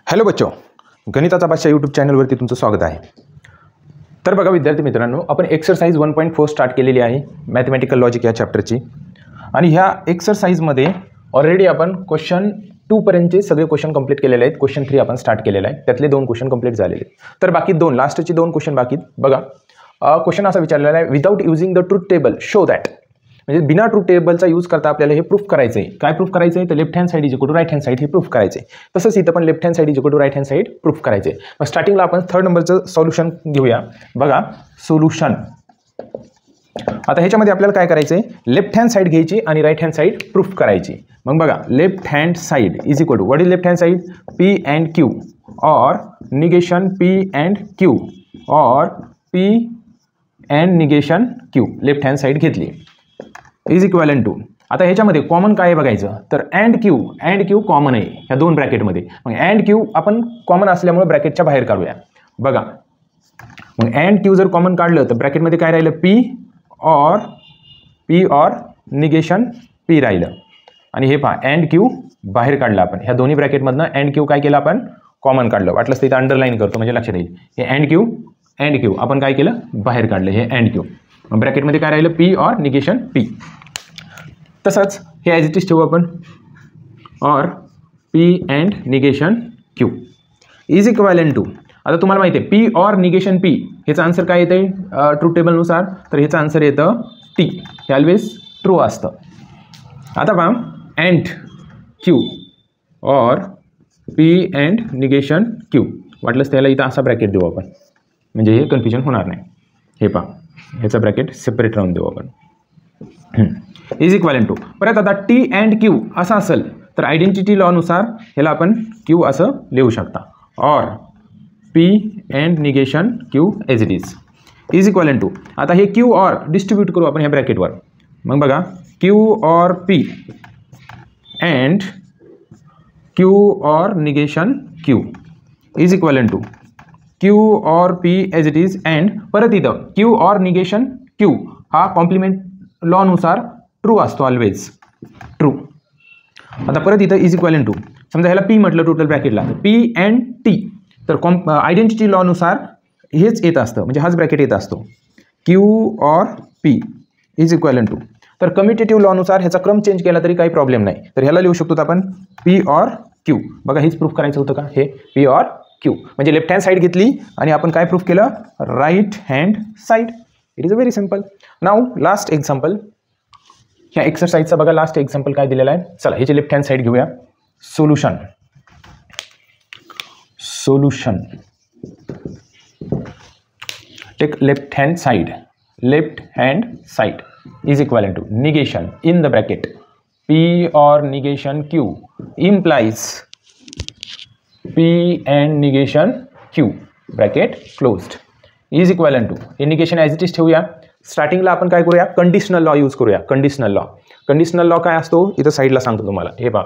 Hello बच्चो, गणिताचा भाषा यूट्यूब चॅनलवरती तुमचं स्वागत आहे. तर बघा विद्यार्थी मित्रांनो, आपण एक्सरसाइज 1.4 स्टार्ट केलेली आहे मॅथमॅटिकल लॉजिक या चॅप्टरची. आणि ह्या एक्सरसाइजमध्ये ऑलरेडी आपण क्वेश्चन 2 पर्यंतचे सगळे क्वेश्चन कंप्लीट केलेले आहेत. क्वेश्चन 3 आपण स्टार्ट केलेला आहे, त्यातले 2 क्वेश्चन कंप्लीट झालेले आहेत. तर बाकी 2 लास्टचे 2 क्वेश्चन बाकी. बघा क्वेश्चन असा विचारलेला आहे, without using the truth table show that. म्हणजे बिना ट्रूथ टेबलचा यूज करता आपल्याला हे प्रूफ करायचं आहे. काय प्रूफ करायचं आहे तर left hand side is equal to right hand side हे प्रूफ करायचं आहे. तसंच इथं पण left hand side is equal to right hand side proof करायचे आहे. मग स्टार्टिंगला आपण 3rd नंबरचं सोल्युशन घेऊया. बघा सोल्युशन. आता ह्याच्यामध्ये आपल्याला काय करायचं आहे, लेफ्ट हँड साईड घ्यायची आणि राईट हँड साईड प्रूफ करायची. मग बघा left hand side is equal to what is left hand side p and q or negation P and q or P and negation q. Left hand side घेतली is equivalent to. आता ह्याच्यामध्ये common काय आहे बघायचं तर and Q common आहे ह्या 2 ब्रॅकेटमध्ये. मग अँड क्यू आपण कॉमन असल्यामुळे ब्रॅकेटच्या बाहेर काढूया. बघा मग अँड क्यू जर कॉमन काढलं तर ब्रॅकेटमध्ये काय राहिलं पी ऑर निगेशन पी राहिलं. आणि हे पहा अँड क्यू बाहेर काढलं आपण. ह्या दोन्ही ब्रॅकेटमधनं अँड क्यू काय केलं आपण कॉमन काढलं. वाटलंच तर इथं अंडरलाईन करतो म्हणजे लक्षात येईल. हे अँड क्यू आपण काय केलं बाहेर काढलं हे अँड क्यू. मग ब्रॅकेटमध्ये काय राहिलं पी ऑर निगेशन पी. तसंच हे ॲज इट इज ठेवू आपण or P and negation Q is equivalent to. आता तुम्हाला माहिती आहे पी ऑर निगेशन पी ह्याचं आन्सर काय येतं ट्रूथ टेबलनुसार तर ह्याचं आन्सर येतं टी. हे ऑलवेज ट्रू असतं. आता पहा and q or P and negation Q वाटलंच त्याला इथं असा ब्रॅकेट देऊ आपण म्हणजे हे कन्फ्युजन होणार नाही. हे पहा ह्याचा ब्रॅकेट सेपरेट राहून देऊ आपण इज इक्वॅलंट टू. परत आता टी अँड क्यू असं असेल तर आयडेंटिटी लॉनुसार ह्याला आपण क्यू असं लिहू शकता or P and negation q as it is equivalent to. आता हे क्यू ऑर डिस्ट्रीब्यूट करू आपण ह्या ब्रॅकेटवर. मग बघा q or P and q or negation Q is equivalent to q or p as it is and परत इथं क्यू ऑर निगेशन क्यू हा कॉम्प्लिमेंट लॉनुसार ट्रू असतो ऑलवेज ट्रू. आता परत इथं इज इक्वॅलंट टू समजा ह्याला पी म्हटलं टोटल ब्रॅकेटला पी अँड टी तर आयडेंटिटी लॉनुसार हेच येत असतं म्हणजे हाच ब्रॅकेट येत असतो q or p is equivalent to. तर कम्युटेटिव्ह लॉनुसार ह्याचा क्रम चेंज केला तरी काही प्रॉब्लेम नाही. तर ह्याला लिहू शकतो आपण पी ऑर क्यू. बघा हेच प्रूफ करायचं होतं का हे पी ऑर क्यू म्हणजे लेफ्ट हँड साईड घेतली आणि आपण काय प्रूफ केलं right hand side. It is a very simple. Now last example. ह्या एक्सरसाइजचा बघा लास्ट एक्झाम्पल काय दिलेला आहे. चला ह्याची लेफ्ट हँड साईड घेऊया. Solution take left hand side is equivalent to negation in the bracket P or negation Q implies P and negation Q bracket closed is equivalent to. हे negation as it is ठेवूया. स्टार्टिंगला आपण काय करूया conditional law use करूया. Conditional law काय असतो इथं साईडला सांगतो तुम्हाला. हे पहा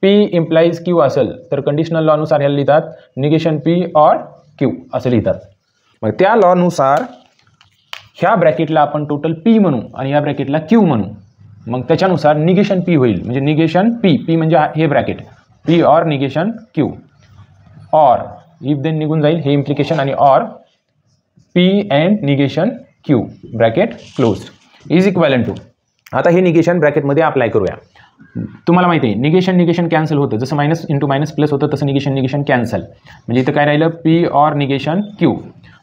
पी इम्प्लाइज क्यू असेल तर कंडिशनल लॉनुसार ह्याला लिहितात निगेशन पी ऑर क्यू असं लिहितात. मग त्या लॉनुसार ह्या ब्रॅकेटला आपण टोटल पी म्हणू आणि ह्या ब्रॅकेटला क्यू म्हणू. मग त्याच्यानुसार निगेशन पी होईल म्हणजे निगेशन पी म्हणजे हे bracket P or negation Q or if then निघून जाईल हे इम्प्लिकेशन आणि or P and negation Q bracket closed is equivalent to. आता हे निगेशन ब्रॅकेटमध्ये अप्लाय करूया. तुम्हाला माहिती आहे निगेशन कॅन्सल होतं जसं मायनस इंटू मायनस प्लस होतं तसं निगेशन कॅन्सल म्हणजे इथं काय राहिलं पी ऑर निगेशन क्यू.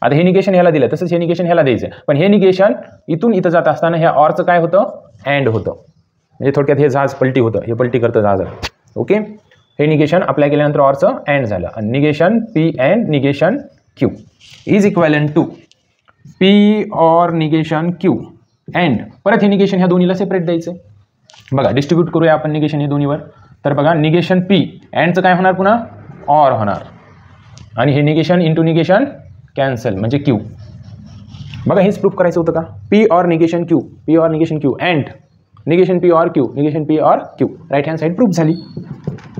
आता हे निगेशन ह्याला दिलं तसंच हे निगेशन ह्याला द्यायचं पण हे निगेशन इथून इथं जात असताना ह्या ऑरचं काय होतं अँड होतं म्हणजे थोडक्यात हे जहाज पलटी होतं हे पलटी करतं जहाज. ओके हे निगेशन अप्लाय केल्यानंतर ऑरचं अँड झालं आणि negation P and negation Q is equivalent to P or negation Q and परत हे निगेशन ह्या दोन्हीला सेपरेट द्यायचं. बघा डिस्ट्रीब्यूट करूया आपण निगेशन हे दोन्हीवर. तर बघा निगेशन पी अँडचं काय होणार पुन्हा ऑर होणार आणि हे निगेशन इंटू निगेशन कॅन्सल म्हणजे क्यू. बघा हेच प्रूफ करायचं होतं का P or negation Q and negation P or Q right hand side proof झाली.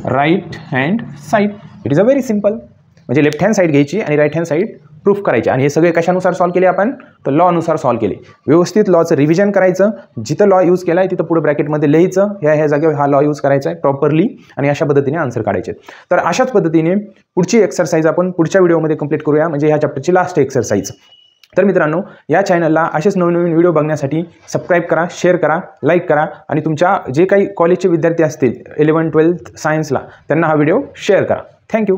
Right hand side it is a very simple म्हणजे लेफ्ट हँड साईड घ्यायची आणि राईट हँड साईड प्रूफ करायचे आणि हे सगळे कशानुसार सॉल्व केले आपण तर लॉनुसार सॉल्व केले. व्यवस्थित लॉचं रिव्हिजन करायचं, जिथं लॉ यूज केला आहे तिथं पुढे ब्रॅकेटमध्ये लिहायचं, ह्या जागेवर हा लॉ यूज करायचा आहे प्रॉपरली आणि अशा पद्धतीने आन्सर काढायचे. तर अशाच पद्धतीने पुढची एक्सरसाइज आपण पुढच्या व्हिडिओमध्ये कंप्लीट करूया, म्हणजे ह्या चॅप्टरची लास्ट एक्सरसाइज. तर मित्रांनो, या चॅनलला असेच नवीन व्हिडिओ बघण्यासाठी सबस्क्राईब करा, शेअर करा, लाईक करा आणि तुमच्या जे काही कॉलेजचे विद्यार्थी असतील 11th 12th सायन्सला त्यांना हा व्हिडिओ शेअर करा. थँक्यू.